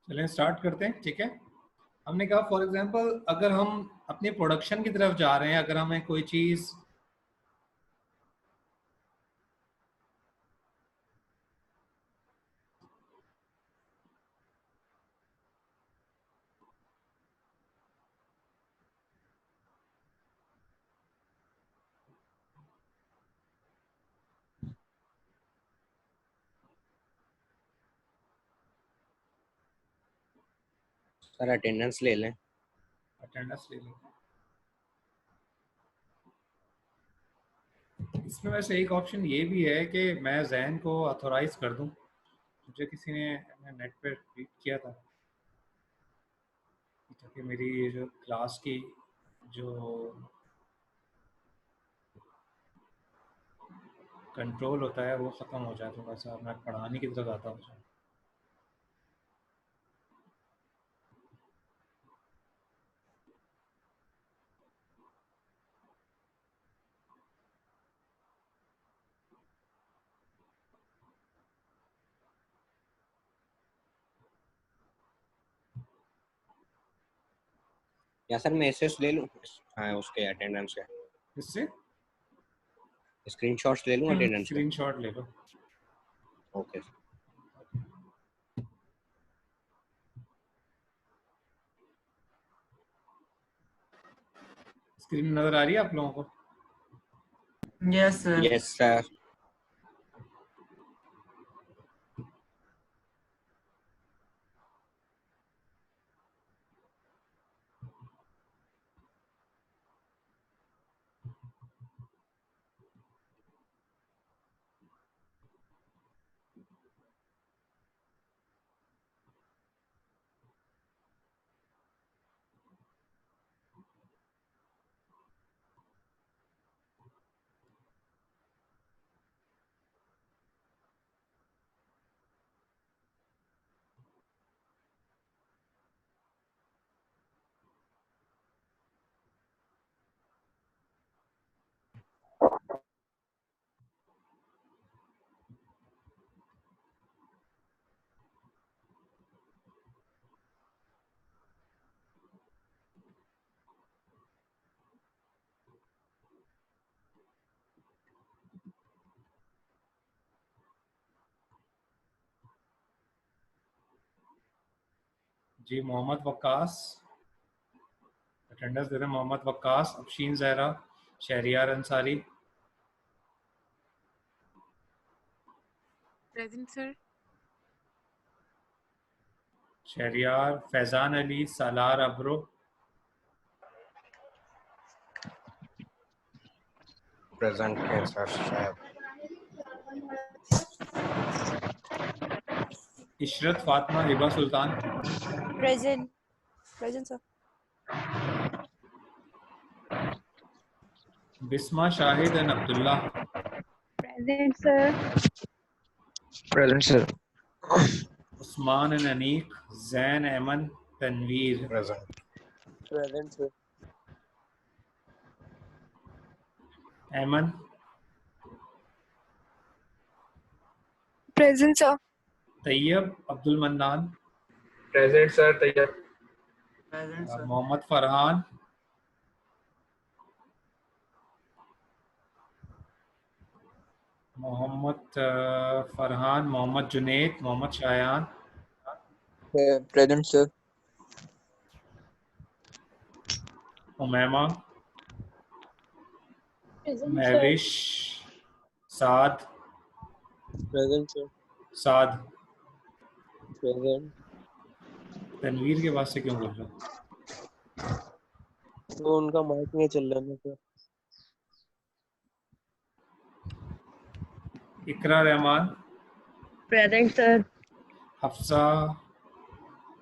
चलें स्टार्ट करते हैं, ठीक है। हमने कहा फॉर एग्जांपल अगर हम अपने प्रोडक्शन की तरफ जा रहे हैं, अगर हमें कोई चीज़ सर अटेंडेंस ले लें। अटेंडेंस ले लें। इसमें वैसे एक ऑप्शन ये भी है कि मैं जैन को ऑथोराइज कर दूं। मुझे किसी ने नेट पे रीड किया था ताकि मेरी ये जो क्लास की जो कंट्रोल होता है वो ख़त्म हो जाए, थोड़ा सा मैं पढ़ाने की तरफ आता हूँ। या सर मैं एसएस ले लूं? हाँ, उसके अटेंडेंस के इससे स्क्रीनशॉट्स ले लूं अटेंडेंस के? स्क्रीनशॉट ले लो। ओके। स्क्रीन नज़र आ रही है आप लोगों को? Yes sir. Yes sir. जी मोहम्मद वक्कास अटेंडेंस दे रहे हैं। Mohammad Waqas, Afsheen Zahra, Shahryar Ansari. Present sir. Shahryar, Faizan Ali, Salar Abro, present है सर शायद। Ishrat Fatima, Hiba Sultan, present. Present sir. Bisma Shahid and Abdullah, present sir. Present sir. Usman and Aneeq, Zain, Eman, Tanveer, present. Present sir. Eman, present sir. Tayyab, Abdul Mannan, present sir. तैयार। Present sir. Mohammad Farhan, Mohammad Junaid, Mohammad Shayan, present sir. Umaima, present sir. Mahwish, Saad, present sir. Saad. Present. Tanveer के पास से क्यों बोल रहा हूँ? वो उनका माइक नहीं चल रहा ना sir. Iqra Rehman, present sir. Hafsa,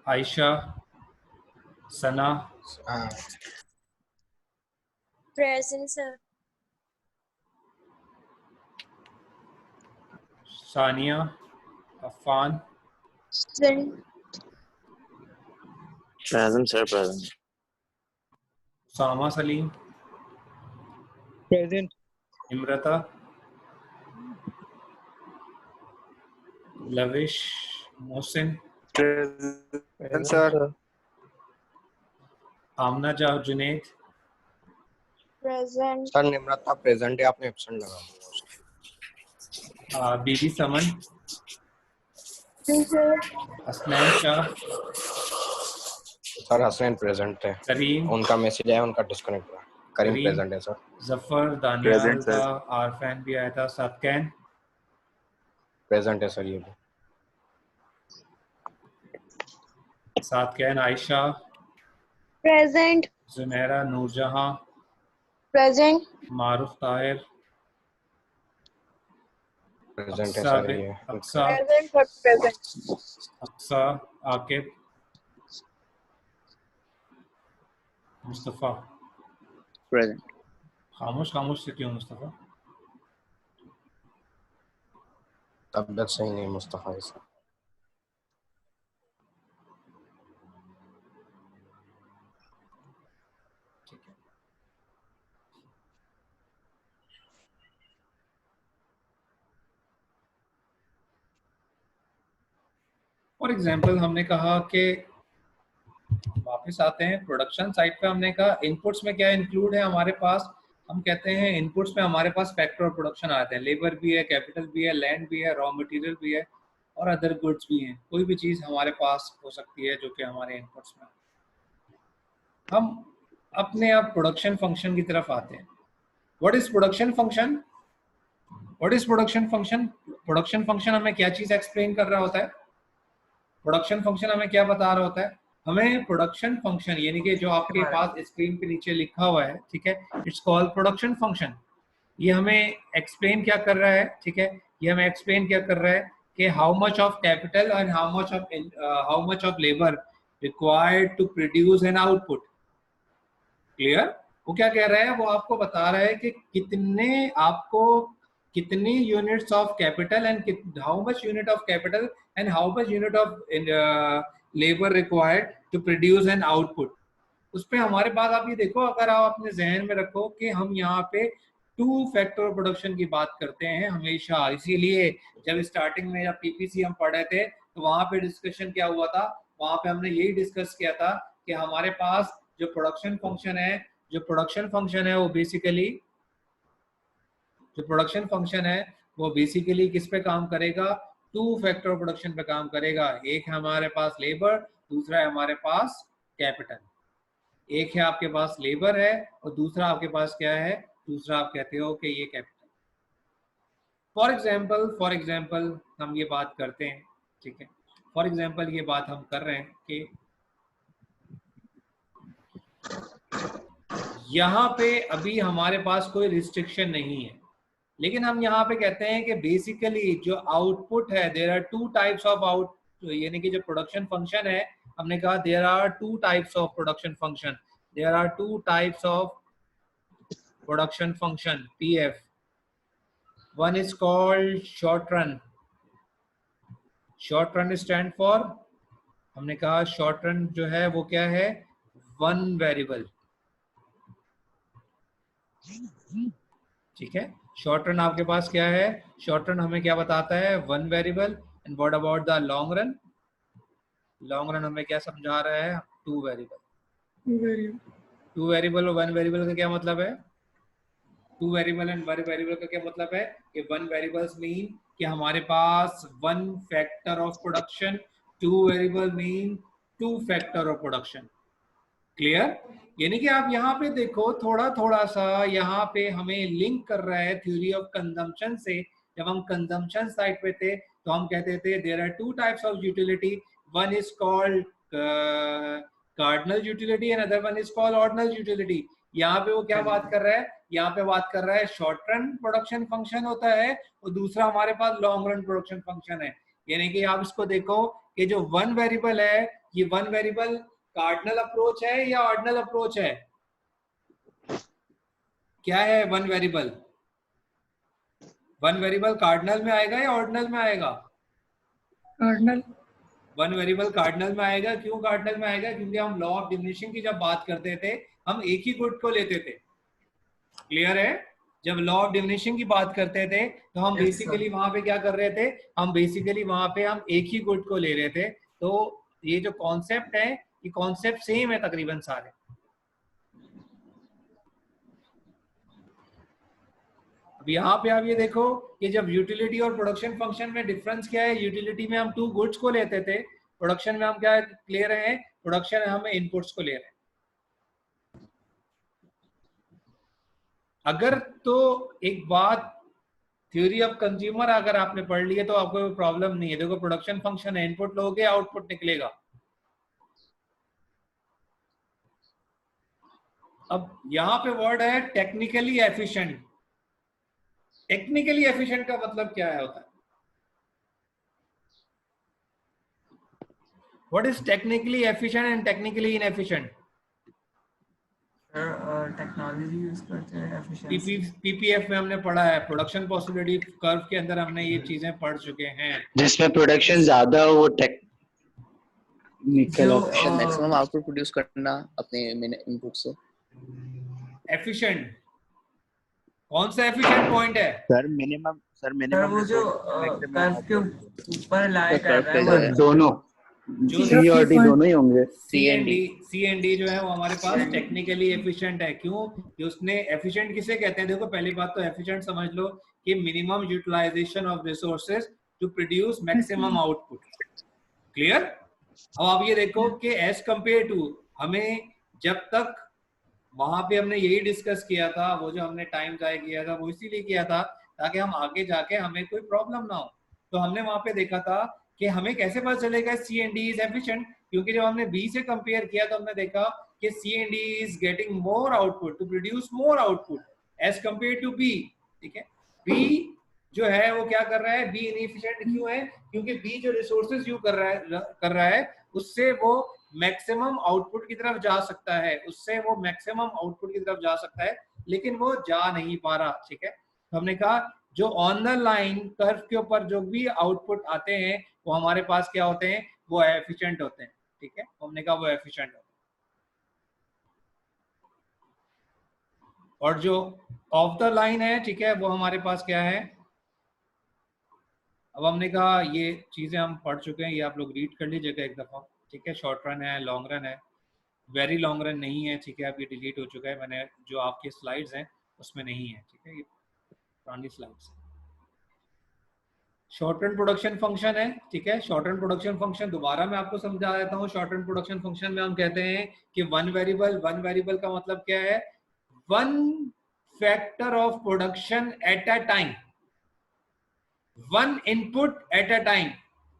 Ayesha, Sana, हाँ। Present sir. Sania, Affan, present sir. Present. Sama Saleem, present. Imrata, Lavish, Mohsin, Present, sir. Amna जाओ Junaid, Present. Sir Nimrata present है, आपने एब्सेंट लगा दिया उसको। Bibi Saman, Present, sir. Hasnain Shah, sir Hasnain present है, करीम, उनका मैसेज आया, उनका डिस्कनेक्ट हुआ। करीम करीम, प्रेजेंट है sir. Zafar, Daniyal Present, sir. था, आरफैन भी आया था, सतकैन, प्रेजेंट है सर ये भी। सातकैन आयशा, Present. जुनैरा नूरजहां, Present. मारूफ ताहिर, प्रेजेंट है अक्सा सर ये। Aqsa, Present, sir. Present. Aqsa, Aqib, Mustafa. Present. खामोश खामोश से क्यों मुस्तफ़ा? तबियत सही नहीं मुस्तफा सर। ठीक है। फॉर एग्जाम्पल हमने कहा कि वापस आते हैं प्रोडक्शन साइड पे, हमने कहा इनपुट्स में क्या इंक्लूड है हमारे पास। हम कहते हैं इनपुट्स में हमारे पास फैक्टर ऑफ प्रोडक्शन आते हैं, लेबर भी है, कैपिटल भी है, लैंड भी है, रॉ मटेरियल भी है और अदर गुड्स भी हैं। कोई भी चीज़ हमारे पास हो सकती है जो कि हमारे इनपुट्स में। हम अपने आप प्रोडक्शन फंक्शन की तरफ आते हैं। What is production function? What is production function? Production function हमें क्या चीज़ एक्सप्लेन कर रहा होता है? प्रोडक्शन फंक्शन हमें क्या बता रहा होता है? हमें प्रोडक्शन फंक्शन यानी कि जो आपके पास स्क्रीन पे नीचे लिखा हुआ है, ठीक है, इट्स कॉल्ड प्रोडक्शन फंक्शन। ये हमें एक्सप्लेन क्या कर रहा है? ठीक है, ये हमें एक्सप्लेन क्या कर रहा है कि how much of capital and how much of labour required to produce an output. Clear? वो क्या कह रहा है? वो आपको बता रहा है कि कितनी units of capital and how much unit of capital and how much unit of labour required to produce an output. उस पर हमारे पास आप ये देखो, अगर आप अपने जहन में रखो कि हम यहाँ पे टू फैक्टर प्रोडक्शन की बात करते हैं हमेशा। इसीलिए जब स्टार्टिंग में जब पीपीसी हम पढ़े थे तो वहां पे डिस्कशन क्या हुआ था? वहां पे हमने यही डिस्कस किया था कि हमारे पास जो प्रोडक्शन फंक्शन है वो बेसिकली किस पे काम करेगा? टू फैक्टर प्रोडक्शन पे काम करेगा। एक है हमारे पास लेबर, दूसरा है हमारे पास कैपिटल। एक है आपके पास लेबर है और दूसरा आपके पास क्या है? दूसरा आप कहते हो कि ये कैपिटल। फॉर एग्जाम्पल हम ये बात करते हैं, ठीक है, फॉर एग्जाम्पल ये बात हम कर रहे हैं कि यहाँ पे अभी हमारे पास कोई रिस्ट्रिक्शन नहीं है, लेकिन हम यहाँ पे कहते हैं कि बेसिकली जो आउटपुट है, there are two types of यानी कि जो प्रोडक्शन फंक्शन है, हमने कहा there are two types of production function, there are two types of production function PF. One is called short run. Short run stand for, हमने कहा short run जो है वो क्या है? One variable. ठीक है, शॉर्ट रन आपके पास क्या है? शॉर्ट रन हमें क्या बताता है? One variable. And what about the long run? Long run हमें क्या समझा रहा है? Two variable. टू वेरिएबल और वन वेरिएबल का क्या मतलब है? Two variable and one variable का क्या मतलब है? कि वन वेरिएबल्स मीन कि हमारे पास one factor of production, two variable mean two factor of production. Clear? यानी कि आप यहाँ पे देखो, थोड़ा सा यहाँ पे हमें लिंक कर रहा है थ्योरी ऑफ कंजम्पशन से। जब हम कंजम्पशन साइड पे थे तो हम कहते थे there are two types of utility, one is called cardinal utility and other one is called ordinal utility. यहाँ पे वो क्या बात कर रहा है? यहाँ पे बात कर रहा है शॉर्ट रन प्रोडक्शन फंक्शन होता है और दूसरा हमारे पास लॉन्ग रन प्रोडक्शन फंक्शन है। यानी कि आप इसको देखो कि जो वन वेरिएबल है, ये वन वेरिएबल कार्डिनल अप्रोच है या ऑर्डिनल अप्रोच है? क्या है one variable? One variable cardinal में आएगा या ऑर्डिनल में आएगा? कार्डिनल। वन वेरिएबल कार्डिनल में आएगा। क्यों कार्डिनल में आएगा? क्योंकि हम लॉ ऑफ डिमिनिशिंग की जब बात करते थे हम एक ही गुड को लेते थे। क्लियर है? जब लॉ ऑफ डिमिनिशिंग की बात करते थे तो हम बेसिकली वहां पे क्या कर रहे थे? हम बेसिकली वहां पे हम एक ही गुड को ले रहे थे। तो ये जो कॉन्सेप्ट है ये कॉन्सेप्ट सेम है तकरीबन सारे। अब यहाँ पे आप ये देखो कि जब यूटिलिटी और प्रोडक्शन फंक्शन में डिफरेंस क्या है, यूटिलिटी में हम 2 गुड्स को लेते थे, प्रोडक्शन में हम क्या ले रहे हैं, प्रोडक्शन में हम इनपुट्स को ले रहे हैं। अगर तो एक बात थ्योरी ऑफ कंज्यूमर अगर आपने पढ़ ली है तो आपको कोई प्रॉब्लम नहीं है। देखो प्रोडक्शन फंक्शन है, इनपुट लोगे आउटपुट निकलेगा। अब यहाँ पे वर्ड है टेक्निकली एफिशिएंट। टेक्निकली एफिशिएंट का मतलब क्या है होता है? What is technically efficient and technically inefficient? Technology use करते हैं एफिशिएंसी। पीपीएफ में हमने पढ़ा है, प्रोडक्शन पॉसिबिलिटी कर्व के अंदर हमने ये चीजें पढ़ चुके हैं। जिसमें प्रोडक्शन ज्यादा हो, वो टेक्निकल जो, मैक्सिमम आउटपुट प्रोड्यूस करना अपने इनपुट से। एफिशिएंट कौन सा एफिशिएंट पॉइंट है? सर मिनिमम वो जो कर्व के ऊपर लाए कर रहा है सर दोनों जो सी और डी दोनों ही होंगे। सी एंड डी जो है वो हमारे पास टेक्निकली एफिशिएंट है। क्यों? कि उसने एफिशिएंट किसे कहते हैं? देखो पहली बात तो एफिशिएंट समझ लो कि minimum utilization of resources to produce maximum output. Clear? अब आप ये देखो कि एज कंपेयर टू हमें जब तक वहां पे हमने यही डिस्कस किया था, वो जो हमने टाइम जाया किया था वो इसीलिए किया था ताकि हम आगे जाके हमें कोई प्रॉब्लम ना हो। तो हमने वहां पे देखा था कि हमें कैसे पता चलेगा सी एंड डी इज एफिशिएंट, क्योंकि जब हमने बी से कंपेयर किया तो हमने देखा कि C and D is getting more output to produce more output as compare to B. ठीक है, बी जो है वो क्या कर रहा है? बी इनएफिशिएंट क्यों है? क्योंकि बी जो रिसोर्सेज यूज कर रहा है उससे वो मैक्सिमम आउटपुट की तरफ जा सकता है, उससे वो मैक्सिमम आउटपुट की तरफ जा सकता है, लेकिन वो जा नहीं पा रहा। ठीक है, तो हमने कहा जो ऑन द लाइन कर्व के ऊपर जो भी आउटपुट आते हैं वो हमारे पास क्या होते हैं? वो एफिशिएंट होते हैं। ठीक है, हमने कहा वो एफिशिएंट होते हैं। और जो ऑफ द लाइन है, ठीक है, वो हमारे पास क्या है? अब हमने कहा ये चीजें हम पढ़ चुके हैं, ये आप लोग रीड कर लीजिएगा एक दफा। ठीक है, शॉर्ट रन है, लॉन्ग रन है, वेरी लॉन्ग रन नहीं है। ठीक है, अब ये डिलीट हो चुका है, मैंने जो आपके स्लाइड्स हैं उसमें नहीं है। ठीक है, ये पुरानी slides. Short run production function है। ठीक है, शॉर्ट रन प्रोडक्शन फंक्शन दोबारा मैं आपको समझा देता हूँ। शॉर्ट रन प्रोडक्शन फंक्शन में हम कहते हैं कि वन वेरिएबल का मतलब क्या है? One factor of production at a time, one input at a time.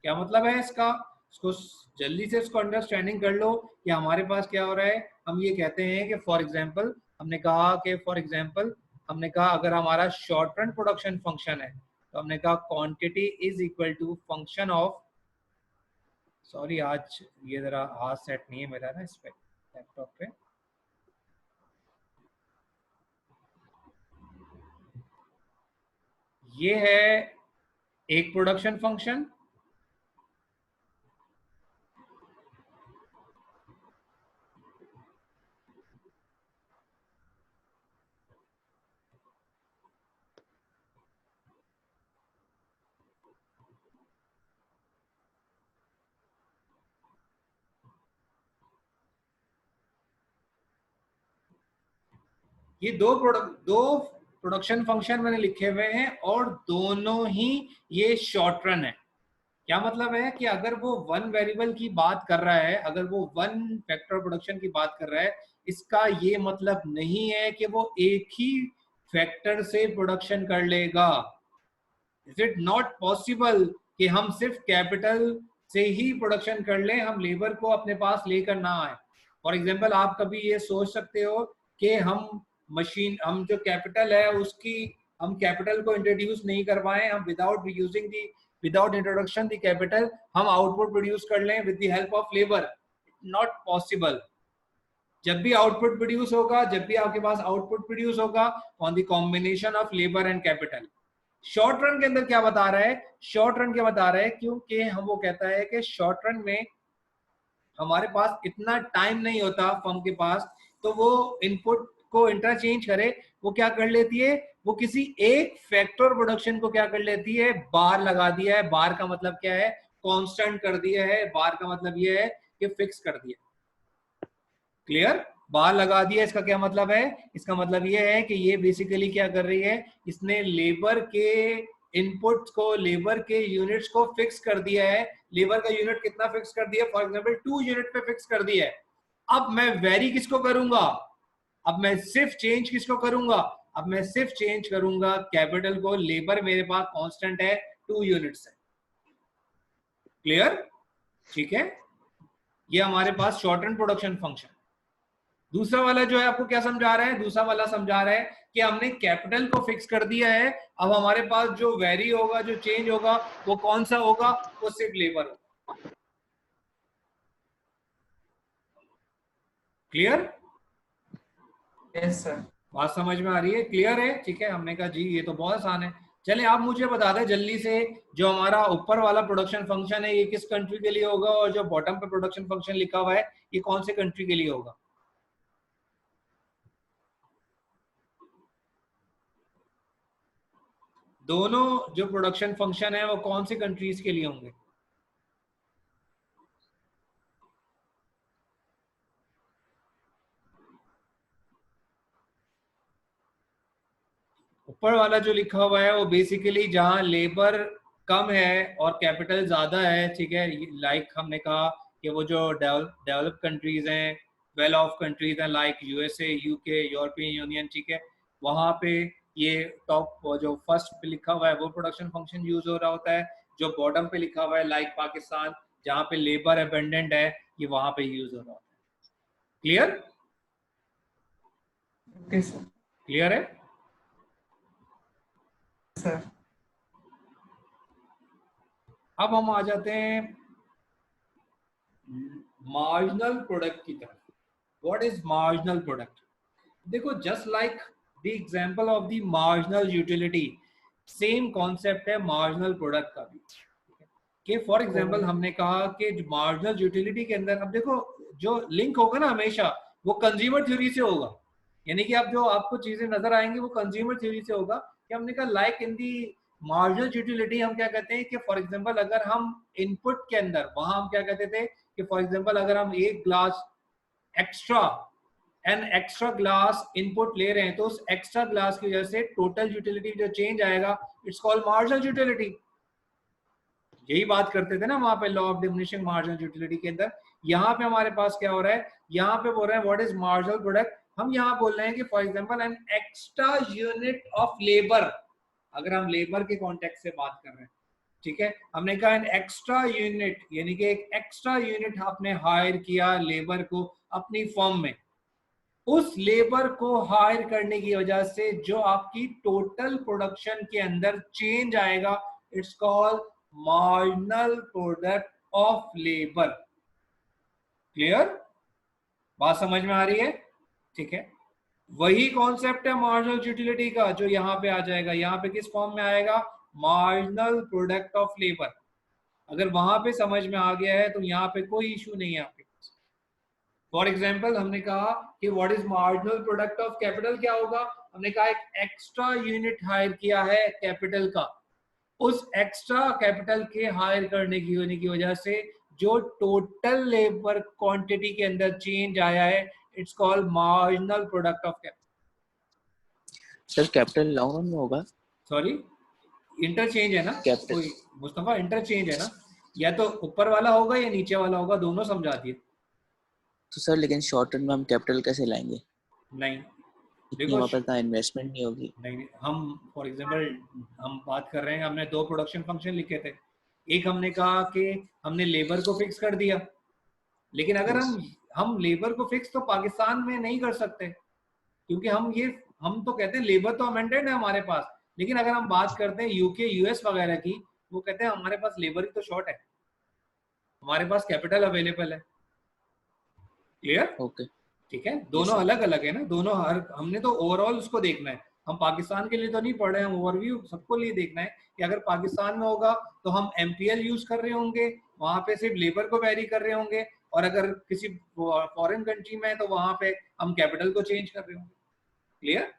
क्या मतलब है इसका? इसको जल्दी से इसको अंडरस्टैंडिंग कर लो कि हमारे पास क्या हो रहा है। हम ये कहते हैं कि फॉर एग्जांपल हमने कहा अगर हमारा शॉर्ट रन प्रोडक्शन फंक्शन है तो हमने कहा quantity is equal to function of, sorry आज ये जरा हाथ सेट नहीं है मेरा ना इस पे लैपटॉप पे, ये है एक प्रोडक्शन फंक्शन, ये दो प्रोडक्शन फंक्शन मैंने लिखे हुए हैं और दोनों ही ये शॉर्ट रन है। क्या मतलब है कि अगर वो वन वेरिएबल की बात कर रहा है, अगर वो वन फैक्टर प्रोडक्शन की बात कर रहा है, इसका ये मतलब नहीं है कि वो एक ही फैक्टर से प्रोडक्शन कर लेगा। इज इट नॉट पॉसिबल कि हम सिर्फ कैपिटल से ही प्रोडक्शन कर लें, हम लेबर को अपने पास लेकर ना आए। फॉर एग्जाम्पल आप कभी ये सोच सकते हो कि हम जो कैपिटल है उसकी हम कैपिटल को इंट्रोड्यूस नहीं कर पाए, हम विदाउट इंट्रोडक्शन द कैपिटल हम आउटपुट प्रोड्यूस कर लें with the help of labour. Not possible. जब भी आउटपुट प्रोड्यूस होगा, जब भी आपके पास आउटपुट प्रोड्यूस होगा on the combination of labour and capital. Short run के अंदर क्या बता रहा है? शॉर्ट रन क्या बता रहा है? क्योंकि हम वो कहता है कि शॉर्ट रन में हमारे पास इतना टाइम नहीं होता फर्म के पास, तो वो इनपुट को इंटरचेंज करे, वो क्या कर लेती है? वो किसी एक फैक्टर प्रोडक्शन को क्या कर लेती है? बार लगा दिया है। बार का मतलब क्या है? कांस्टेंट कर दिया है, बार का मतलब ये है कि फिक्स कर दिया। क्लियर? बार लगा दिया, इसका क्या मतलब है? इसका मतलब ये है कि ये बेसिकली क्या कर रही है, इसने लेबर के इनपुट को, लेबर के यूनिट्स को फिक्स कर दिया है। लेबर का यूनिट कितना फिक्स कर दिया? फॉर एग्जांपल 2 यूनिट पे फिक्स कर दिया है। अब मैं वेरी किसको करूंगा? अब मैं सिर्फ चेंज किसको करूंगा? अब मैं सिर्फ चेंज करूंगा कैपिटल को। लेबर मेरे पास कांस्टेंट है 2 यूनिट्स है। क्लियर? ठीक है, ये हमारे पास शॉर्ट रन प्रोडक्शन फंक्शन। दूसरा वाला जो है आपको क्या समझा रहा है? दूसरा वाला समझा रहा है कि हमने कैपिटल को फिक्स कर दिया है, अब हमारे पास जो वेरी होगा, जो चेंज होगा, वो कौन सा होगा? वो सिर्फ लेबर होगा। क्लियर? Yes sir. बात समझ में आ रही है? क्लियर है? ठीक है, हमने कहा जी ये तो बहुत आसान है। चलिए आप मुझे बता दें जल्दी से, जो हमारा ऊपर वाला प्रोडक्शन फंक्शन है ये किस कंट्री के लिए होगा, और जो बॉटम पे प्रोडक्शन फंक्शन लिखा हुआ है ये कौन से कंट्री के लिए होगा? दोनों जो प्रोडक्शन फंक्शन है वो कौन सी कंट्रीज के लिए होंगे? ऊपर वाला जो लिखा हुआ है वो बेसिकली जहां लेबर कम है और कैपिटल ज्यादा है, ठीक है, लाइक हमने कहा कि वो जो डेवलप कंट्रीज हैं, वेल ऑफ कंट्रीज हैं, like USA, UK, European union, ठीक है, वहां पे ये टॉप जो फर्स्ट पे लिखा हुआ है वो प्रोडक्शन फंक्शन यूज हो रहा होता है। जो बॉटम पे लिखा हुआ है लाइक पाकिस्तान, जहाँ पे लेबर अबेंडेंट है, ये वहां पे यूज हो रहा होता है। क्लियर? Okay sir. क्लियर है? सर अब हम आ जाते हैं मार्जिनल प्रोडक्ट की तरफ। What is marginal product? देखो, just like the example of the marginal utility, same concept है मार्जिनल प्रोडक्ट का भी। कि फॉर एग्जांपल हमने कहा कि मार्जिनल यूटिलिटी के अंदर, अब देखो जो लिंक होगा ना हमेशा वो कंज्यूमर थ्योरी से होगा, यानी कि अब जो आपको चीजें नजर आएंगी वो कंज्यूमर थ्योरी से होगा। कि हमने कहा like in the marginal utility हम क्या कहते हैं कि फॉर एग्जांपल अगर हम इनपुट के अंदर, वहां हम क्या कहते थे कि फॉर एग्जांपल अगर हम एक ग्लास एक्स्ट्रा ग्लास इनपुट ले रहे हैं तो उस एक्स्ट्रा ग्लास की वजह से टोटल यूटिलिटी जो चेंज आएगा, इट्स कॉल्ड मार्जिनल यूटिलिटी। यही बात करते थे ना वहां पे law of diminishing marginal utility के अंदर। यहाँ पे हमारे पास क्या हो रहा है, यहाँ पे बोल रहे हैं व्हाट इज मार्जिनल प्रोडक्ट। हम यहाँ बोल रहे हैं कि for example an extra unit of labour, अगर हम लेबर के कॉन्टेक्स्ट से बात कर रहे हैं, ठीक है, हमने कहा एन एक्स्ट्रा यूनिट, यानी कि एक एक्स्ट्रा यूनिट आपने हायर किया लेबर को अपनी फर्म में, उस लेबर को हायर करने की वजह से जो आपकी टोटल प्रोडक्शन के अंदर चेंज आएगा, it's called marginal product of labour. Clear? बात समझ में आ रही है? ठीक है, वही कॉन्सेप्ट है मार्जिनल यूटिलिटी का जो यहाँ पे आ जाएगा। यहाँ पे किस फॉर्म में आएगा? Marginal product of labour. अगर वहां पे समझ में आ गया है तो यहाँ पे कोई इशू नहीं है आपके पास। फॉर एग्जाम्पल हमने कहा कि what is marginal product of capital, क्या होगा? हमने कहा एक एक्स्ट्रा यूनिट हायर किया है कैपिटल का, उस एक्स्ट्रा कैपिटल के हायर करने की होने की वजह से जो टोटल लेबर क्वांटिटी के अंदर चेंज आया है, it's called marginal product of capital. Sir capital long run में होगा? सॉरी, इंटरचेंज है ना Capital. कोई मुस्तफा, इंटरचेंज है ना, या तो ऊपर वाला होगा या नीचे वाला होगा, दोनों समझा दिए। तो सर लेकिन शॉर्ट रन में हम कैपिटल कैसे लाएंगे? नहीं इतनी वहाँ पर इन्वेस्टमेंट नहीं होगी। नहीं, हम फॉर एग्जांपल हम बात कर रहे हैं, हमने दो प्रोडक्शन फंक्शन लिखे थे। एक हमने कहा कि हमने लेबर को फिक्स कर दिया, लेकिन अगर हम लेबर को फिक्स तो पाकिस्तान में नहीं कर सकते, क्योंकि हम तो कहते हैं लेबर तो अमेंडेड है हमारे पास, लेकिन अगर हम बात करते हैं यूके यूएस वगैरह की, वो कहते हैं हमारे पास लेबर ही तो शॉर्ट है, हमारे पास कैपिटल अवेलेबल है। क्लियर? ओके, ठीक है, दोनों अलग अलग है ना, दोनों हमने तो ओवरऑल उसको देखना है। हम पाकिस्तान के लिए तो नहीं पढ़ रहे हैं, ओवरव्यू सबको लिए देखना है कि अगर पाकिस्तान में होगा तो हम एमपीएल यूज कर रहे होंगे, वहां पे सिर्फ लेबर को वेरी कर रहे होंगे, और अगर किसी फॉरेन कंट्री में है तो वहां पे हम कैपिटल को चेंज कर रहे होंगे। क्लियर?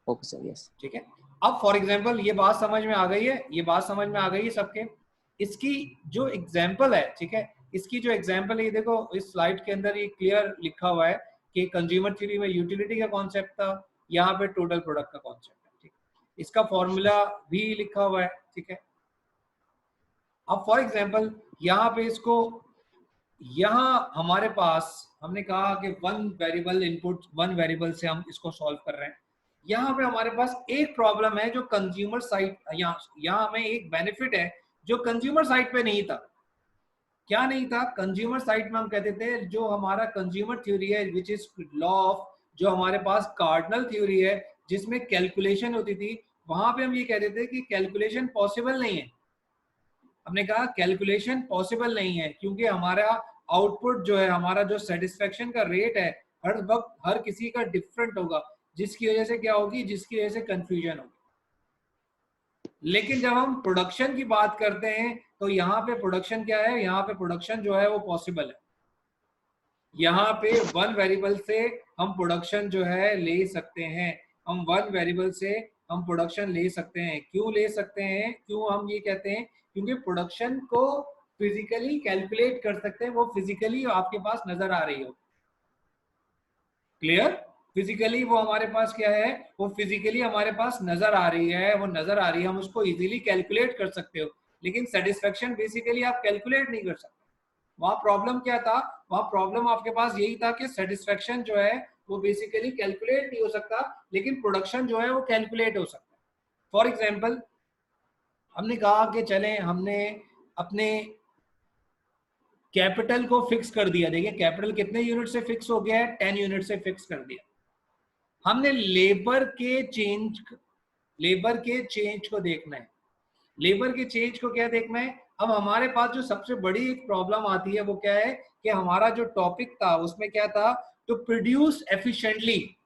Okay sir, yes. ठीक है, अब फॉर एग्जांपल ये बात समझ में आ गई है, ये बात समझ में आ गई है सबके। इसकी जो एग्जाम्पल है, ठीक है, इसकी जो एग्जाम्पल है, ये देखो इस स्लाइड के अंदर ये क्लियर लिखा हुआ है कि कंज्यूमर थ्योरी में यूटिलिटी का कॉन्सेप्ट था, यहाँ पे टोटल प्रोडक्ट का कॉन्सेप्ट है, ठीक, इसका फॉर्मूला भी लिखा हुआ है, ठीक है। अब फॉर एग्जाम्पल यहाँ पे इसको, यहाँ हमारे पास हमने कहा कि one variable input, one variable से हम इसको सॉल्व कर रहे हैं। यहाँ पे हमारे पास एक प्रॉब्लम है जो कंज्यूमर साइड, यहाँ हमें एक बेनिफिट है जो कंज्यूमर साइड पे नहीं था। क्या नहीं था? कंज्यूमर साइड में हम कहते थे जो हमारा कंज्यूमर थ्योरी है विच इज लॉ ऑफ, जो हमारे पास कार्डिनल थ्योरी है जिसमें कैलकुलेशन होती थी, वहां पे हम ये कहते थे कि कैलकुलेशन पॉसिबल नहीं है। हमने कहा कैलकुलेशन पॉसिबल नहीं है क्योंकि हमारा आउटपुट जो है, हमारा जो सेटिस्फेक्शन का रेट है हर वक्त हर किसी का डिफरेंट होगा, जिसकी वजह से क्या होगी, जिसकी वजह से कंफ्यूजन होगी। लेकिन जब हम प्रोडक्शन की बात करते हैं तो यहाँ पे प्रोडक्शन क्या है, यहाँ पे प्रोडक्शन जो है वो पॉसिबल है। यहाँ पे वन वेरिएबल से हम प्रोडक्शन जो है ले सकते हैं, हम वन वेरिएबल से हम प्रोडक्शन ले सकते हैं। क्यों ले सकते हैं, क्यों हम ये कहते हैं? क्योंकि प्रोडक्शन को फिजिकली कैलकुलेट कर सकते हैं, वो फिजिकली आपके पास नजर आ रही हो। क्लियर? फिजिकली वो हमारे पास क्या है, वो फिजिकली हमारे पास नजर आ रही है, वो नजर आ रही है, हम उसको इजीली कैलकुलेट कर सकते हो। लेकिन सेटिस्फेक्शन बेसिकली आप कैलकुलेट नहीं कर सकते। वहां प्रॉब्लम क्या था? वहां प्रॉब्लम आपके पास यही था कि सेटिस्फेक्शन जो है वो बेसिकली कैलकुलेट नहीं हो सकता, लेकिन प्रोडक्शन जो है वो कैलकुलेट हो सकता है। फॉर एग्जाम्पल हमने कहा कि चलें, हमने अपने कैपिटल को फिक्स कर दिया। देखिए कैपिटल कितने यूनिट से फिक्स हो गया है, 10 यूनिट से फिक्स कर दिया। हमने लेबर के चेंज को देखना है। लेबर के चेंज को क्या देखना है? अब हमारे पास जो सबसे बड़ी एक प्रॉब्लम आती है वो क्या है कि हमारा जो टॉपिक था उसमें क्या था, टू प्रोड्यूस एफिशिएंटली।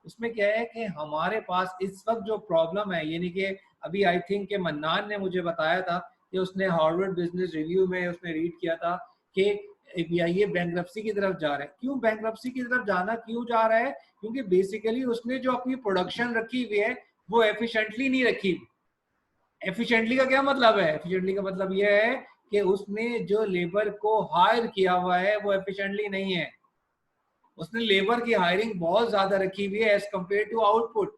उसमें क्या है कि हमारे पास इस वक्त जो प्रॉब्लम है, यानी कि अभी आई थिंक कि मन्नान ने मुझे बताया था कि उसने हार्वर्ड बिजनेस रिव्यू में उसने रीड किया था कि ये बैंक्रप्सी की तरफ जा रहा है। क्यों बैंक्रप्सी की तरफ जाना क्यों जा रहा है? क्योंकि बेसिकली उसने जो अपनी प्रोडक्शन रखी हुई है वो एफिशिएंटली नहीं रखी। एफिशिएंटली का क्या मतलब है? एफिशिएंटली का मतलब ये है कि उसने जो लेबर को हायर किया हुआ है वो एफिशिएंटली नहीं है। उसने लेबर की हायरिंग बहुत ज्यादा रखी हुई है एज कम्पेयर टू आउटपुट।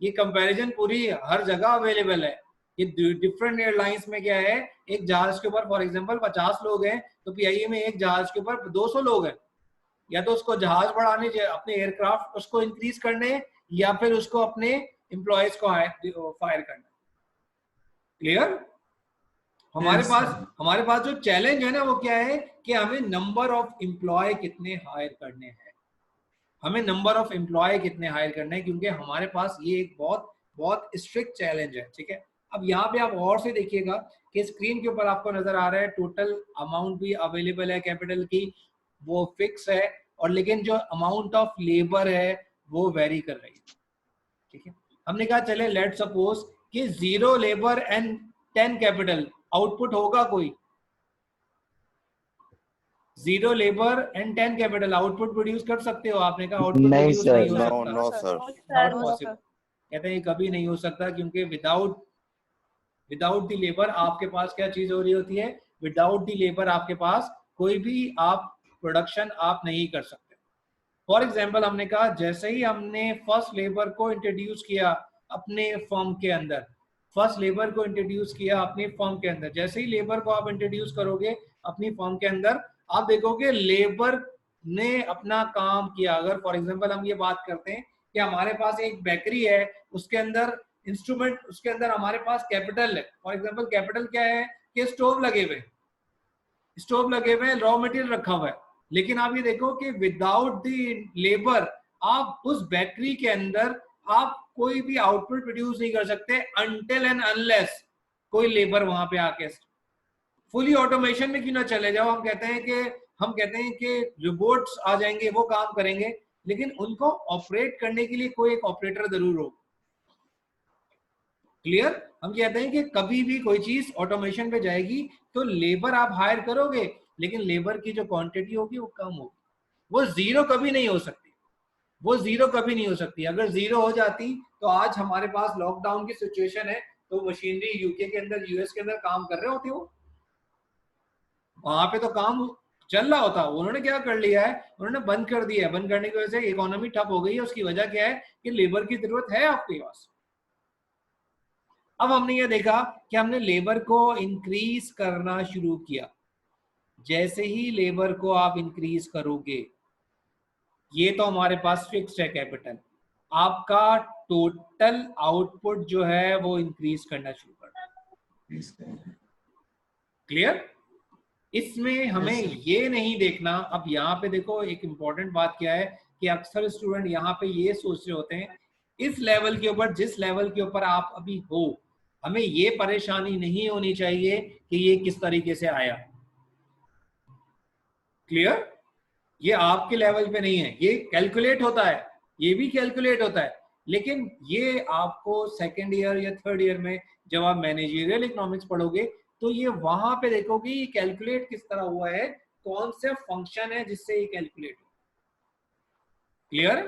ये कंपैरिजन पूरी हर जगह अवेलेबल है। ये डिफरेंट एयरलाइंस में क्या है, एक जहाज के ऊपर फॉर एग्जांपल 50 लोग हैं तो पीआईए में एक जहाज के ऊपर 200 लोग हैं। या तो उसको जहाज बढ़ाने, अपने एयरक्राफ्ट उसको इंक्रीज करने, या फिर उसको अपने एम्प्लॉयज को फायर करना। क्लियर? हमारे पास जो चैलेंज है ना वो क्या है कि हमें नंबर ऑफ एम्प्लॉय कितने हायर करने हैं, हमें नंबर ऑफ एम्प्लॉय कितने हायर करने हैं, क्योंकि हमारे पास ये एक बहुत स्ट्रिक्ट चैलेंज है। ठीक है, अब यहाँ पे आप और से देखिएगा कि स्क्रीन के ऊपर आपको नजर आ रहा है टोटल अमाउंट भी अवेलेबल है कैपिटल की, वो फिक्स है, और लेकिन जो अमाउंट ऑफ लेबर है वो वेरी कर रही है। ठीक है, हमने कहा चले लेट सपोज कि 0 लेबर एंड 10 कैपिटल आउटपुट होगा कोई। 0 labour and 10 capital output produce कर सकते हो? आपने कहा आउटपुट प्रोड्यूस नहीं हो सकता। No sir, not possible. कहते हैं कभी नहीं हो सकता क्योंकि विदाउट द लेबर आपके पास क्या चीज हो रही होती है, विदाउट द लेबर आपके पास कोई भी आप प्रोडक्शन आप नहीं कर सकते। फॉर एग्जाम्पल हमने कहा जैसे ही हमने फर्स्ट लेबर को इंट्रोड्यूस किया अपने फर्म के अंदर, जैसे ही लेबर को आप इंट्रोड्यूस करोगे अपनी फर्म के अंदर, आप देखोगे लेबर ने अपना काम किया। अगर फॉर एग्जांपल हम ये बात करते हैं कि हमारे पास एक बेकरी है, उसके अंदर इंस्ट्रूमेंट, उसके अंदर हमारे पास कैपिटल है। फॉर एग्जांपल कैपिटल क्या है कि स्टोव लगे हुए हैं, रॉ मटेरियल रखा हुआ है। लेकिन आप ये देखो कि विदाउट द लेबर आप उस बेकरी के अंदर आप कोई भी आउटपुट प्रोड्यूस नहीं कर सकते अनटिल एंड अनलेस कोई लेबर वहां पे आके। फुली ऑटोमेशन में क्यों ना चले जाओ, हम कहते हैं कि रोबोट्स आ जाएंगे, वो काम करेंगे, लेकिन उनको ऑपरेट करने के लिए कोई एक ऑपरेटर जरूर हो। क्लियर? हम कहते हैं कि कभी भी कोई चीज ऑटोमेशन पे जाएगी तो लेबर आप हायर करोगे, लेकिन लेबर की जो क्वांटिटी होगी वो कम होगी। वो जीरो कभी नहीं हो सकती। अगर जीरो हो जाती तो आज हमारे पास लॉकडाउन की सिचुएशन है तो मशीनरी यूके के अंदर, यूएस के अंदर काम कर रहे होते हो। वहां पे तो काम चल रहा होता, उन्होंने क्या कर लिया है, उन्होंने बंद कर दिया है। बंद करने की वजह से इकोनॉमी ठप हो गई है। उसकी वजह क्या है कि लेबर की जरूरत है आपके पास। अब हमने ये देखा कि हमने लेबर को इंक्रीज करना शुरू किया। जैसे ही लेबर को आप इंक्रीज करोगे, ये तो हमारे पास फिक्स्ड है कैपिटल, आपका टोटल आउटपुट जो है वो इंक्रीज करना शुरू करना। क्लियर? इसमें हमें ये नहीं देखना। अब यहाँ पे देखो एक इंपॉर्टेंट बात क्या है कि अक्सर स्टूडेंट यहाँ पे ये सोच रहे होते हैं, इस लेवल के ऊपर, जिस लेवल के ऊपर आप अभी हो, हमें ये परेशानी नहीं होनी चाहिए कि ये किस तरीके से आया। क्लियर? ये आपके लेवल पे नहीं है, ये कैलकुलेट होता है, ये भी कैलकुलेट होता है, लेकिन ये आपको सेकेंड ईयर या थर्ड ईयर में जब आप मैनेजरियल इकोनॉमिक्स पढ़ोगे तो ये वहां पे देखोगे ये कैलकुलेट किस तरह हुआ है, कौन से फंक्शन है जिससे ये कैलकुलेट हो। क्लियर?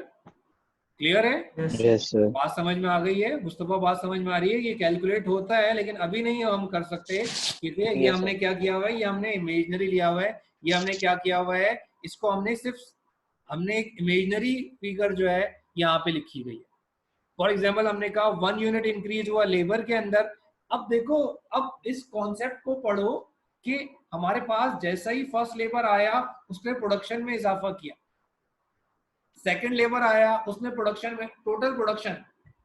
क्लियर है? Yes sir. बात समझ में आ गई है मुस्तफा? बात समझ में आ रही है? ये कैलकुलेट होता है, लेकिन अभी नहीं हम कर सकते। ये हमने क्या किया हुआ है, ये हमने इमेजिनरी लिया हुआ है। ये हमने क्या किया हुआ है, इसको हमने एक इमेजिनरी फिगर जो है यहाँ पे लिखी गई है। फॉर एग्जाम्पल हमने कहा 1 यूनिट इंक्रीज हुआ लेबर के अंदर। अब देखो, अब इस कॉन्सेप्ट को पढ़ो कि हमारे पास जैसा ही फर्स्ट लेबर आया उसने प्रोडक्शन में इजाफा किया, सेकंड लेबर आया उसने प्रोडक्शन में, टोटल प्रोडक्शन,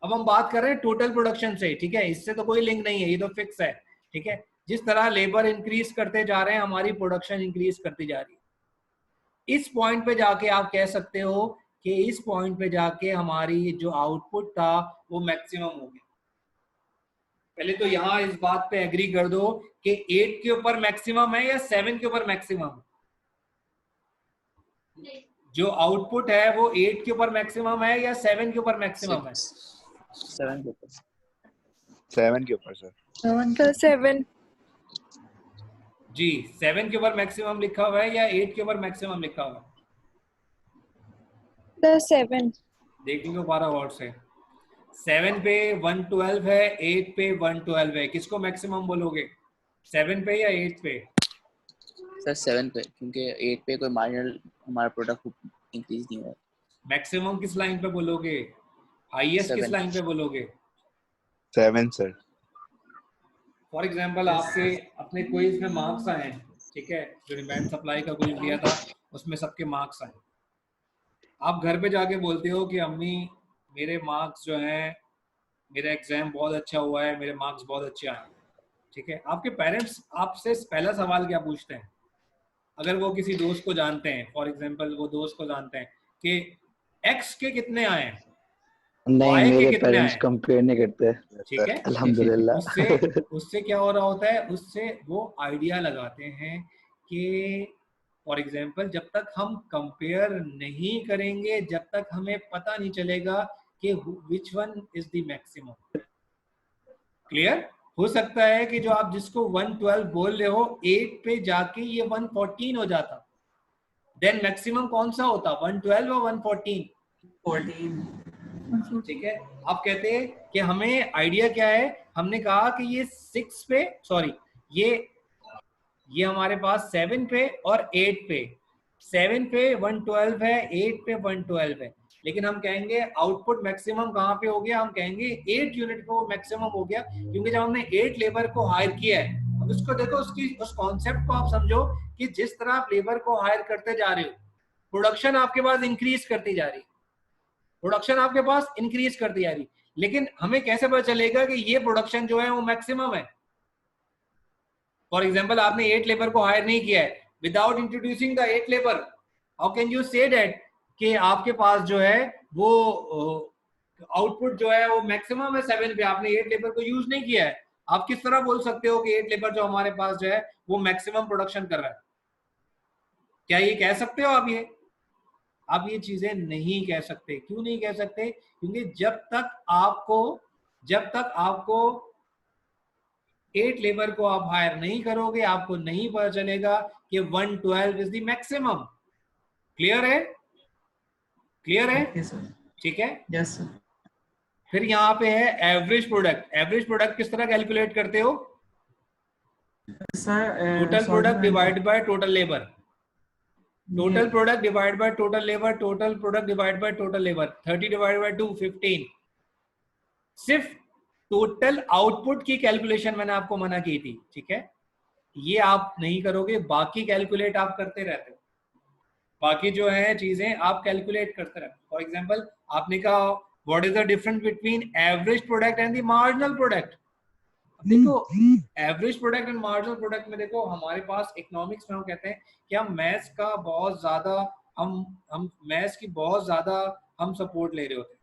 अब हम बात कर रहे हैं टोटल प्रोडक्शन से, ठीक है, इससे तो कोई लिंक नहीं है, ये तो फिक्स है, ठीक है। जिस तरह लेबर इंक्रीज करते जा रहे हैं हमारी प्रोडक्शन इंक्रीज करती जा रही है। इस पॉइंट पे जाके आप कह सकते हो कि इस पॉइंट पे जाके हमारी जो आउटपुट था वो मैक्सिमम हो गया। पहले तो यहाँ इस बात पे एग्री कर दो कि 8 के ऊपर मैक्सिमम है या 7 के ऊपर मैक्सिमम। जो आउटपुट है वो 8 के ऊपर मैक्सिमम है या 7 के ऊपर मैक्सिमम है? 7 के ऊपर। 7 के ऊपर सर। 7 जी, 7 के ऊपर मैक्सिमम लिखा हुआ है या 8 के ऊपर मैक्सिमम लिखा हुआ है? 7 देख लो 12 वर्ड से। 7 पे 112 है, 8 पे 112 है, किसको मैक्सिमम बोलोगे, 7 पे या 8 पे? सर 7 पे, क्योंकि 8 पे कोई मार्जिनल हमारा प्रोडक्ट इंक्रीज नहीं हुआ। मैक्सिमम किस लाइन पे बोलोगे, हाईएस्ट किस लाइन पे बोलोगे? 7 सर। फॉर एग्जांपल आपके अपने क्विज में मार्क्स आए, ठीक है, जो डिमांड सप्लाई का क्विज दिया था उसमें सबके मार्क्स आए। आप घर पे जाके बोलते हो कि अम्मी मेरे मार्क्स जो हैं, मेरा एग्जाम बहुत अच्छा हुआ है, मेरे मार्क्स बहुत अच्छे आए, ठीक है। आपके पेरेंट्स आपसे पहला सवाल क्या पूछते हैं? अगर वो किसी दोस्त को जानते हैं, फॉर एग्जांपल वो दोस्त को जानते हैं कि एक्स के कितने आए हैं, नहीं, मेरे पेरेंट्स कंपेयर नहीं करते, ठीक है, अल्हम्दुलिल्लाह। उससे क्या हो रहा होता है, उससे वो आइडिया लगाते हैं कि फॉर एग्जांपल जब तक हम कंपेयर नहीं करेंगे, जब तक हमें पता नहीं चलेगा कि which one is the maximum. Clear? हो सकता है कि जो आप जिसको 112 बोल रहे हो 8 पे जाके ये 114 हो जाता, देन मैक्सिमम कौन सा होता, 112 और 114? 14। ठीक है। आप कहते हैं कि हमें आइडिया क्या है, हमने कहा कि ये 6 पे, सॉरी ये हमारे पास 7 पे और 8 पे, 7 पे 112 है, 8 पे 112 है, लेकिन हम कहेंगे आउटपुट मैक्सिमम कहाँ पे हो गया, हम कहेंगे 8 यूनिट पे वो मैक्सिमम हो गया, क्योंकि जब हमने 8 लेबर को हायर किया है। अब उसको देखो, उस कॉन्सेप्ट को आप समझो कि जिस तरह आप लेबर को हायर करते जा रहे हो, प्रोडक्शन आपके पास इंक्रीज करती जा रही, प्रोडक्शन आपके पास इंक्रीज करती जा रही, लेकिन हमें कैसे पता चलेगा कि ये प्रोडक्शन जो है वो मैक्सिमम है? फॉर एग्जाम्पल आपने 8 लेबर को हायर नहीं किया है, without introducing the 8 labour, how can you say that कि आपके पास जो है वो आउटपुट जो है वो मैक्सिमम है 7 पे, आपने 8 लेबर को यूज नहीं किया है। आप किस तरह बोल सकते हो कि 8 लेबर जो हमारे पास जो है वो मैक्सिमम प्रोडक्शन कर रहा है? क्या ये कह सकते हो आप ये चीजें नहीं कह सकते। क्यों नहीं कह सकते? क्योंकि जब तक आपको 8 लेबर को आप हायर नहीं करोगे, आपको नहीं पता चलेगा कि 112 इज द मैक्सिमम। क्लियर है? क्लियर है? ठीक है। Yes sir. फिर यहाँ पे है एवरेज प्रोडक्ट। एवरेज प्रोडक्ट किस तरह कैलकुलेट करते हो? Total product divide by total labour, total product divide by total labour, total product divide by total labour, 30 divide by 2 15। सिर्फ टोटल आउटपुट की कैलकुलेशन मैंने आपको मना की थी, ठीक है, ये आप नहीं करोगे, बाकी कैलकुलेट आप करते रहते हो, बाकी जो है चीजें आप कैलकुलेट करते रहते हो। फॉर एग्जांपल आपने कहा what is the difference between average product and the marginal product. देखो average product and marginal product में देखो हमारे पास इकोनॉमिक्स में हम कहते हैं कि हम मैथ्स का बहुत ज्यादा हम मैथ्स की बहुत ज्यादा हम सपोर्ट ले रहे होते हैं,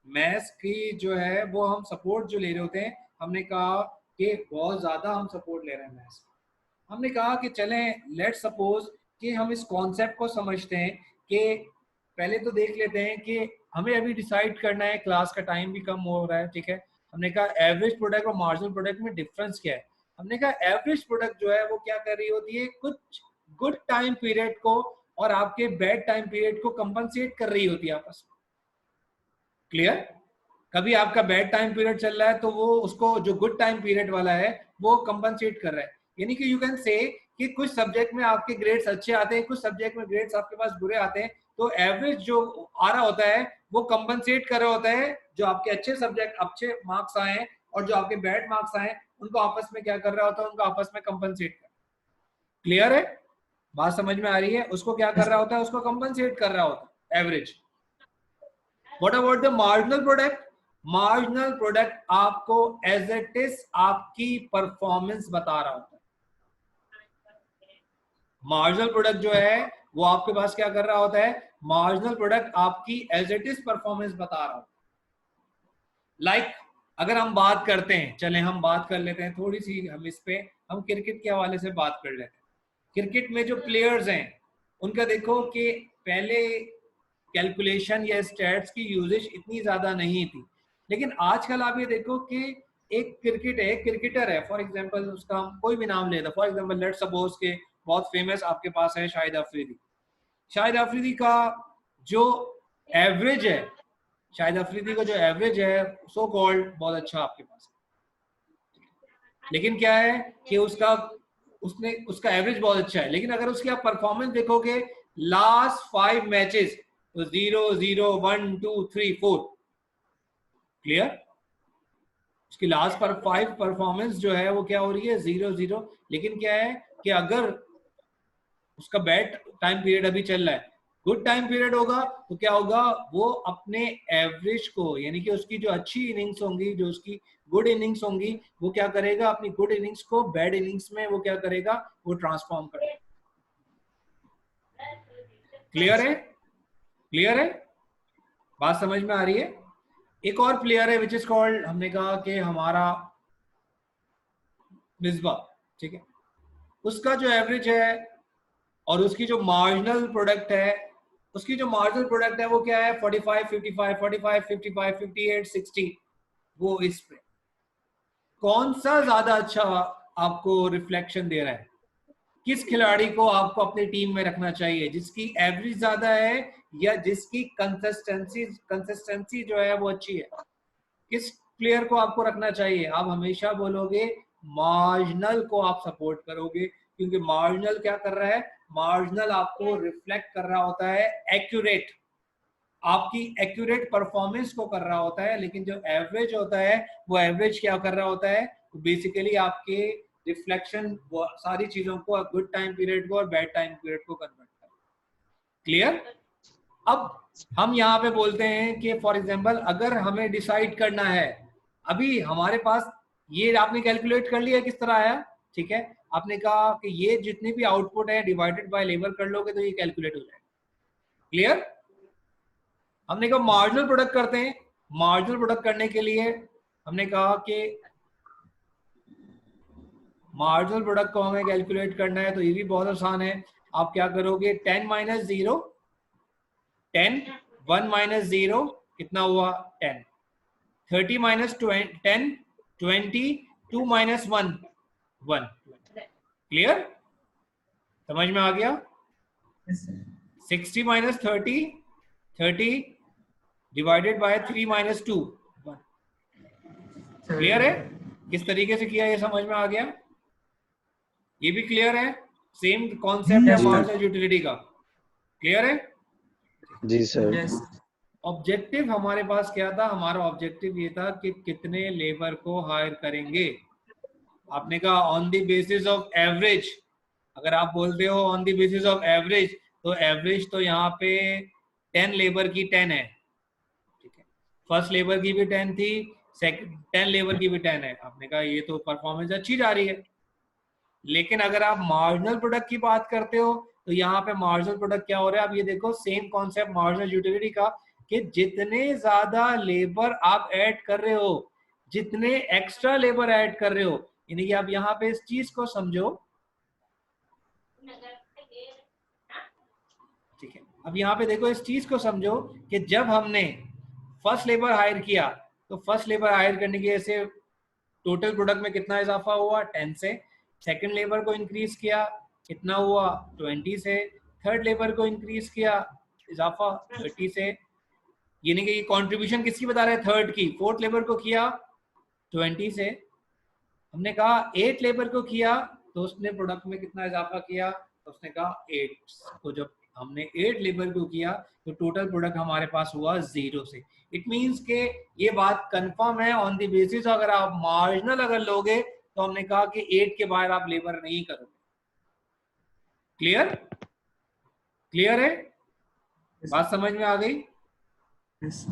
मैथ्स की जो है वो हम सपोर्ट जो ले रहे होते हैं, हमने कहा कि बहुत ज्यादा हम सपोर्ट ले रहे हैं मैथ्स। हमने कहा कि चलें लेट्स सपोज कि हम इस कॉन्सेप्ट को समझते हैं कि पहले तो देख लेते हैं कि हमें अभी डिसाइड करना है, क्लास का टाइम भी कम हो रहा है, ठीक है। हमने कहा एवरेज प्रोडक्ट और मार्जिनल प्रोडक्ट में डिफरेंस क्या है। हमने कहा एवरेज प्रोडक्ट जो है वो क्या कर रही होती है, कुछ गुड टाइम पीरियड को और आपके बैड टाइम पीरियड को कंपनसेट कर रही होती है आपस में। क्लियर? कभी आपका बैड टाइम पीरियड चल रहा है तो वो उसको जो गुड टाइम पीरियड वाला है वो कंपनसेट कर रहा है। यानी कि यू कैन से कि कुछ सब्जेक्ट में आपके ग्रेड्स अच्छे आते हैं, कुछ सब्जेक्ट में ग्रेड्स आपके पास बुरे आते हैं, तो एवरेज जो आ रहा होता है वो कंपनसेट कर रहा होता है जो आपके अच्छे सब्जेक्ट अच्छे मार्क्स आए और जो आपके बैड मार्क्स आए उनको आपस में क्या कर रहा होता है, उनको आपस में कंपनसेट कर। क्लियर है? बात समझ में आ रही है? उसको क्या कर रहा होता है, उसको कंपनसेट कर रहा होता है average. What about the marginal product? Marginal product आपको एज इट इज आपकी परफॉर्मेंस बता रहा होता है। मार्जिनल प्रोडक्ट जो है वो आपके पास क्या कर रहा होता है, मार्जिनल प्रोडक्ट आपकी एज इट इज परफॉर्मेंस बता रहा होता है। लाइक अगर हम बात करते हैं, चले हम बात कर लेते हैं थोड़ी सी, हम इस पे हम क्रिकेट के हवाले से बात कर लेते हैं। क्रिकेट में जो प्लेयर्स हैं उनका देखो कि पहले कैलकुलेशन या स्टैट्स की यूजेज इतनी ज्यादा नहीं थी, लेकिन आजकल आप ये देखो कि एक क्रिकेटर है, फॉर एग्जांपल उसका हम कोई भी नाम लेते हैं, फॉर एग्जांपल लेट्स सपोज के बहुत फेमस आपके पास है शाहिद अफरीदी। शाहिद अफरीदी का जो एवरेज है, शाहिद अफरीदी का जो एवरेज है सो कॉल्ड बहुत अच्छा आपके पास, लेकिन क्या है कि उसका एवरेज बहुत अच्छा है, लेकिन अगर उसकी आप परफॉर्मेंस देखोगे लास्ट 5 मैचेस तो 0 0 1 2 3 4। क्लियर? उसकी लास्ट पर 5 परफॉर्मेंस जो है वो क्या हो रही है, 0 0। लेकिन क्या है कि अगर उसका बैड टाइम पीरियड अभी चल रहा है, गुड टाइम पीरियड होगा तो क्या होगा, वो अपने एवरेज को यानी कि उसकी जो अच्छी इनिंग्स होंगी, जो उसकी गुड इनिंग्स होंगी, वो क्या करेगा, अपनी गुड इनिंग्स को बैड इनिंग्स में वो क्या करेगा, वो ट्रांसफॉर्म करेगा। क्लियर है? क्लियर है? बात समझ में आ रही है? एक और प्लेयर है विच इज कॉल्ड, हमने कहा कि हमारा मिसबा, ठीक है, उसका जो एवरेज है और उसकी जो मार्जिनल प्रोडक्ट है, उसकी जो मार्जिनल प्रोडक्ट है वो क्या है, 45 55 45 55 58 60। वो इस पे कौन सा ज्यादा अच्छा आपको रिफ्लेक्शन दे रहा है, किस खिलाड़ी को आपको अपनी टीम में रखना चाहिए, जिसकी एवरेज ज्यादा है या जिसकी कंसिस्टेंसी जो है वो अच्छी है, किस प्लेयर को आपको रखना चाहिए? आप हमेशा बोलोगे मार्जिनल को आप सपोर्ट करोगे, क्योंकि मार्जिनल क्या कर रहा है, मार्जिनल आपको रिफ्लेक्ट कर रहा होता है एक्यूरेट, आपकी एक्यूरेट परफॉर्मेंस को कर रहा होता है। लेकिन जो एवरेज होता है वो एवरेज क्या कर रहा होता है, बेसिकली आपके रिफ्लेक्शन सारी चीजों को, गुड टाइम पीरियड को और बैड टाइम पीरियड को कन्वर्ट कर। क्लियर? अब हम यहाँ पे बोलते हैं कि फॉर एग्जांपल अगर हमें डिसाइड करना है, अभी हमारे पास ये आपने कैलकुलेट कर लिया किस तरह आया, ठीक है, आपने कहा कि ये जितने भी आउटपुट है डिवाइडेड बाय लेबर कर लोगे तो ये कैलकुलेट हो जाएगा। क्लियर? हमने कहा मार्जिनल प्रोडक्ट करते हैं, मार्जिनल प्रोडक्ट करने के लिए हमने कहा कि मार्जिनल प्रोडक्ट को हमें कैलकुलेट करना है तो ये भी बहुत आसान है। आप क्या करोगे, 10 माइनस 0 10, 1 माइनस 0 कितना हुआ 10, 30 माइनस 10 20, 2 माइनस 1 1। क्लियर? समझ में आ गया? 60 minus 30 30 divided by 3 minus 2 1। Clear है? किस तरीके से किया ये समझ में आ गया? ये भी क्लियर है? सेम कॉन्सेप्ट है मार्जिनल यूटिलिटी का, क्लियर है? जी सर। यस ऑब्जेक्टिव हमारे पास क्या था? हमारा ऑब्जेक्टिव ये था कि कितने लेबर को हायर करेंगे। आपने कहा on the basis of average. अगर आप बोलते हो on the basis of average, तो एवरेज तो यहाँ पे 10 लेबर की 10 है, ठीक है। फर्स्ट लेबर की भी 10 थी, सेकंड 10 लेबर की भी 10 है। आपने कहा ये तो परफॉर्मेंस अच्छी जा रही है। लेकिन अगर आप मार्जिनल प्रोडक्ट की बात करते हो तो यहाँ पे मार्जिनल प्रोडक्ट क्या हो रहा है? आप ये देखो, सेम कॉन्सेप्ट मार्जिनल यूटिलिटी का, कि जितने ज्यादा लेबर आप ऐड कर रहे हो, जितने एक्स्ट्रा लेबर ऐड कर रहे हो, यानी कि आप यहाँ पे इस चीज को समझो, ठीक है। अब यहाँ पे देखो, इस चीज को समझो कि जब हमने फर्स्ट लेबर हायर किया तो फर्स्ट लेबर हायर करने की वजह से टोटल प्रोडक्ट में कितना इजाफा हुआ? 10 से। सेकंड लेबर को इंक्रीज किया, कितना हुआ? 20 से। थर्ड लेबर को इंक्रीज किया, इजाफा 30 से। यानी कि कंट्रीब्यूशन किसकी बता रहे हैं? थर्ड की। फोर्थ लेबर को किया 20 से। हमने कहा 8 लेबर को किया तो उसने प्रोडक्ट में कितना इजाफा किया? तो उसने कहा 8। तो जब हमने 8 लेबर को किया तो टोटल प्रोडक्ट हमारे पास हुआ 0 से। इट मींस के ये बात कंफर्म है ऑन द बेसिस अगर आप मार्जिनल अगर लोगे तो हमने कहा कि 8 के बाहर आप लेबर नहीं करोगे। क्लियर? क्लियर है? बात समझ में आ गई? यस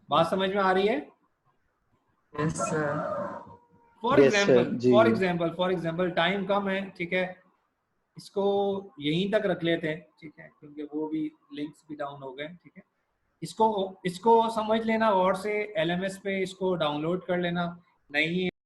बात समझ में आ रही है? Yes sir for Yes, sir, example जी। टाइम कम है, ठीक है, इसको यहीं तक रख लेते हैं, ठीक है, क्योंकि वो भी लिंक्स भी डाउन हो गए, ठीक है। इसको समझ लेना और से LMS पे इसको डाउनलोड कर लेना, नहीं